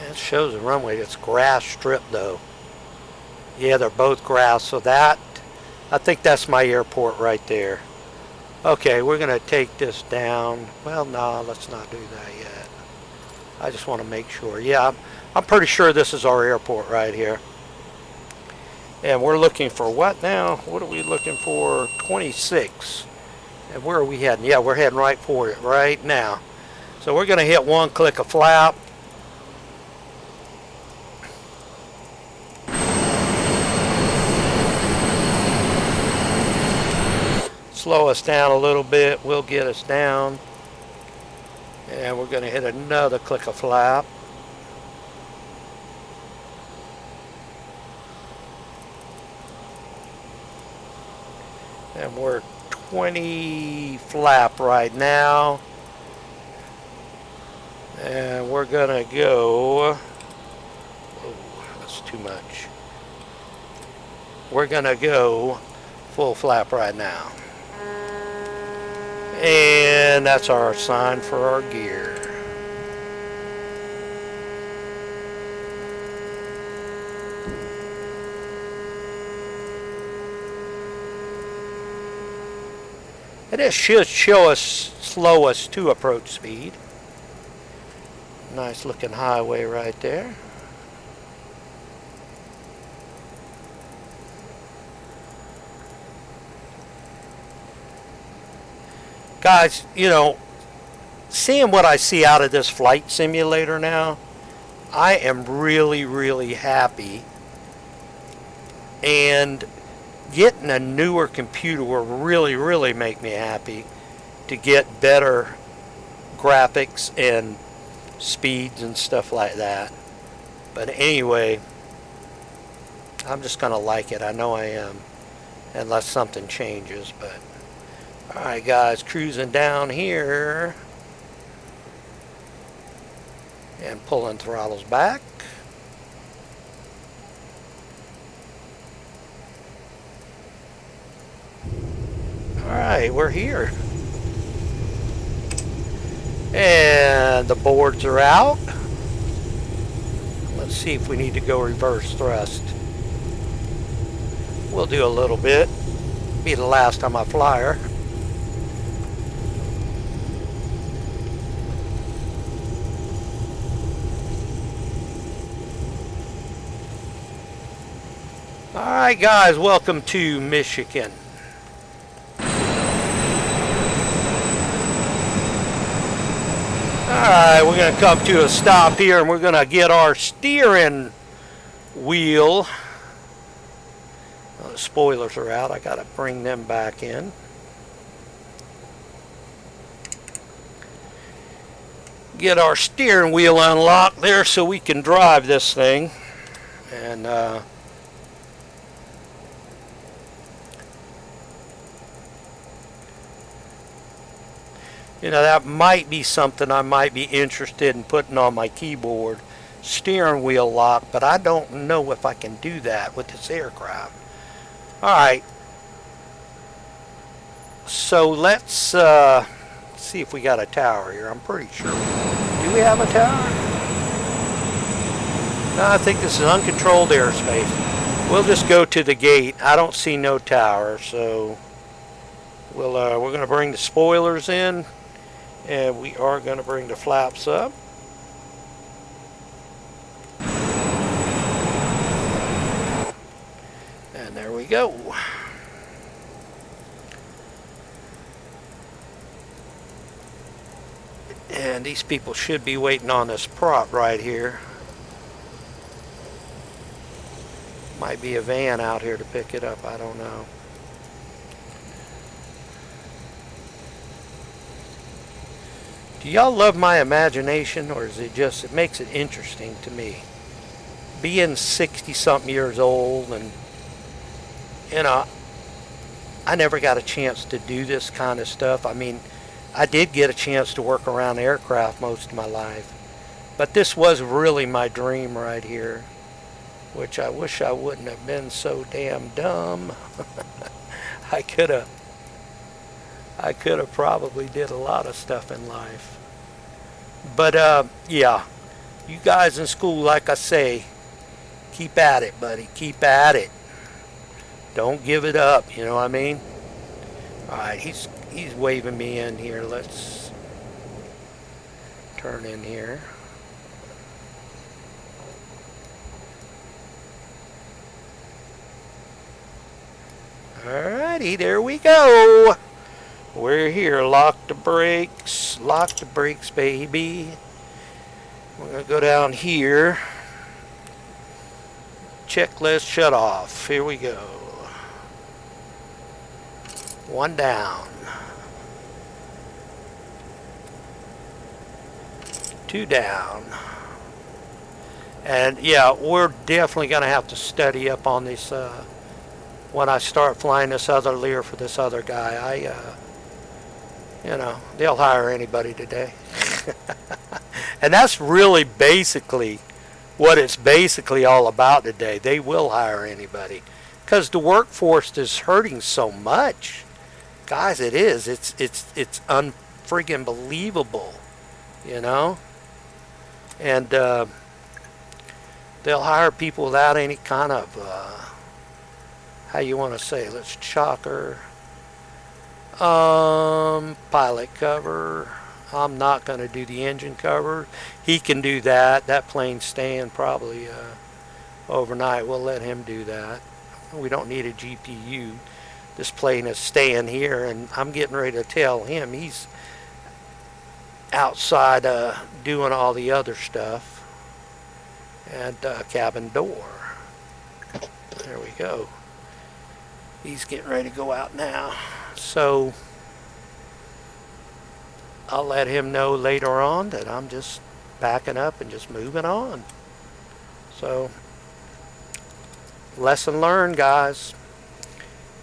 It shows the runway. It's grass strip though. Yeah, they're both grass. So that, I think that's my airport right there. Okay, we're going to take this down. Well, no, let's not do that yet. I just want to make sure. Yeah, I'm pretty sure this is our airport right here. And we're looking for what now? What are we looking for? 26. And where are we heading? Yeah, we're heading right for it right now. So we're going to hit one click of flap. Slow us down a little bit, will get us down. And we're going to hit another click of flap. And we're 20 flap right now. And we're going to go, oh, that's too much. We're going to go full flap right now. And that's our sign for our gear. It should show us, slow us to approach speed. Nice looking highway right there. Guys, you know, seeing what I see out of this flight simulator now, I am really, really happy. And getting a newer computer will really, really make me happy. to get better graphics and speeds and stuff like that. But anyway, I'm just gonna like it. I know I am, unless something changes. But alright guys, cruising down here and pulling throttles back. Alright, we're here. And the boards are out. Let's see if we need to go reverse thrust. We'll do a little bit. Be the last time I fly her. Alright guys, welcome to Michigan. Alright, we're going to come to a stop here and we're going to get our steering wheel. Well, the spoilers are out. I got to bring them back in. Get our steering wheel unlocked there so we can drive this thing. And you know, that might be something I might be interested in putting on my keyboard, steering wheel lock, but I don't know if I can do that with this aircraft. Alright, so let's see if we got a tower here. I'm pretty sure. Do we have a tower? No, I think this is uncontrolled airspace. We'll just go to the gate. I don't see no tower, so we're going to bring the spoilers in. And we are going to bring the flaps up. And there we go. And these people should be waiting on this prop right here. Might be a van out here to pick it up, I don't know. Do y'all love my imagination, or is it just, it makes it interesting to me? Being 60-something years old, and, you know, I never got a chance to do this kind of stuff. I mean, I did get a chance to work around aircraft most of my life. But this was really my dream right here, which I wish I wouldn't have been so damn dumb. I could have probably did a lot of stuff in life. But yeah, you guys in school, like I say, keep at it, buddy. Keep at it. Don't give it up, you know what I mean? Alright, he's waving me in here. Let's turn in here. Alrighty, there we go. We're here. Lock the brakes. Lock the brakes, baby. We're going to go down here. Checklist shut off. Here we go. One down. Two down. And yeah, we're definitely going to have to study up on this when I start flying this other Lear for this other guy. You know, they'll hire anybody today. And that's really basically what it's basically all about today. They will hire anybody. Because the workforce is hurting so much. Guys, it is. It's unfriggin' believable. You know? And they'll hire people without any kind of, how you want to say, let's chocker. Pilot cover. I'm not going to do the engine cover. He can do that. That plane's staying probably overnight. We'll let him do that. We don't need a GPU. This plane is staying here, and I'm getting ready to tell him he's outside doing all the other stuff. And cabin door. There we go. He's getting ready to go out now. So I'll let him know later on that I'm just backing up and just moving on. So, lesson learned, guys.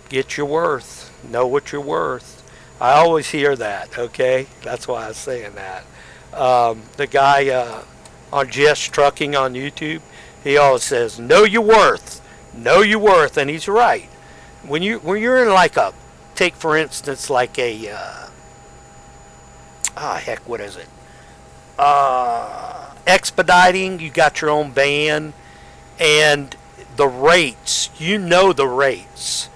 Get your worth. Know what you're worth. I always hear that, okay? That's why I was saying that. The guy on Just Trucking on YouTube, he always says, know your worth. Know your worth. And he's right. When you're in like a, take for instance like a, heck, what is it? Expediting, you got your own van, and the rates, you know the rates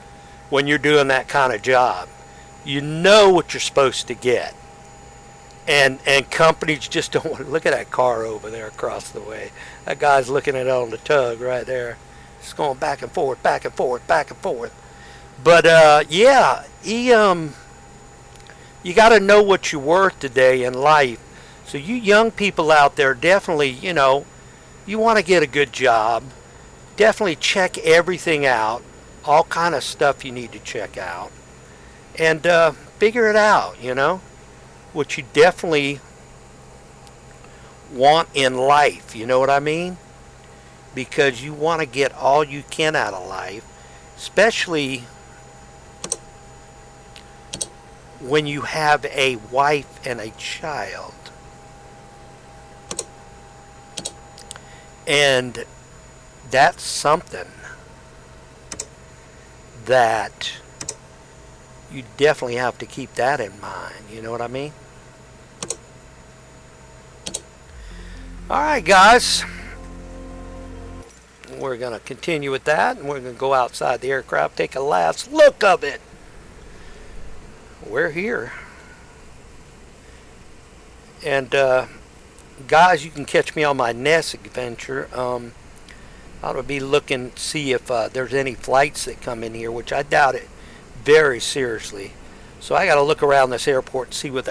when you're doing that kind of job. You know what you're supposed to get. And companies just don't want to look at that car over there across the way. That guy's looking at it on the tug right there. It's going back and forth, back and forth, back and forth. But yeah, you got to know what you're worth today in life. So you young people out there, definitely, you know, you want to get a good job. Definitely check everything out. All kind of stuff you need to check out. And figure it out, you know. What you definitely want in life, you know what I mean? Because you want to get all you can out of life, especially when you have a wife and a child. And that's something that you definitely have to keep that in mind, you know what I mean? Alright guys, we're going to continue with that, and we're going to go outside the aircraft, take a last look of it. We're here. And guys, you can catch me on my next adventure. I'll be looking to see if there's any flights that come in here, which I doubt it very seriously. So I got to look around this airport and see what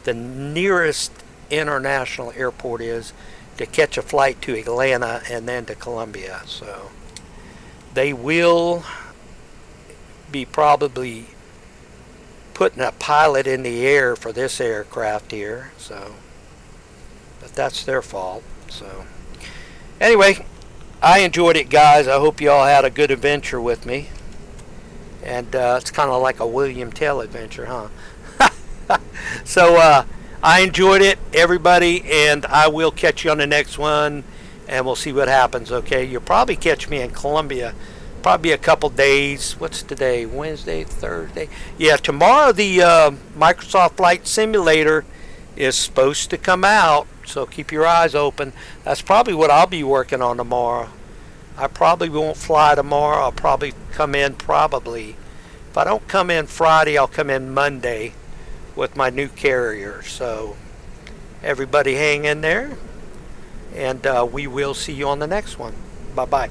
the nearest international airport is to catch a flight to Atlanta and then to Columbia. So they will be probably putting a pilot in the air for this aircraft here. So, but that's their fault. So anyway, I enjoyed it, guys. I hope you all had a good adventure with me. And it's kind of like a William Tell adventure, huh? So I enjoyed it, everybody, and I will catch you on the next one, and we'll see what happens, okay? You'll probably catch me in Columbia, probably a couple days. What's today? Wednesday, Thursday? Yeah, tomorrow the Microsoft Flight Simulator is supposed to come out, so keep your eyes open. That's probably what I'll be working on tomorrow. I probably won't fly tomorrow. I'll probably come in if I don't come in Friday, I'll come in Monday with my new carrier. So everybody hang in there, and we will see you on the next one. Bye-bye.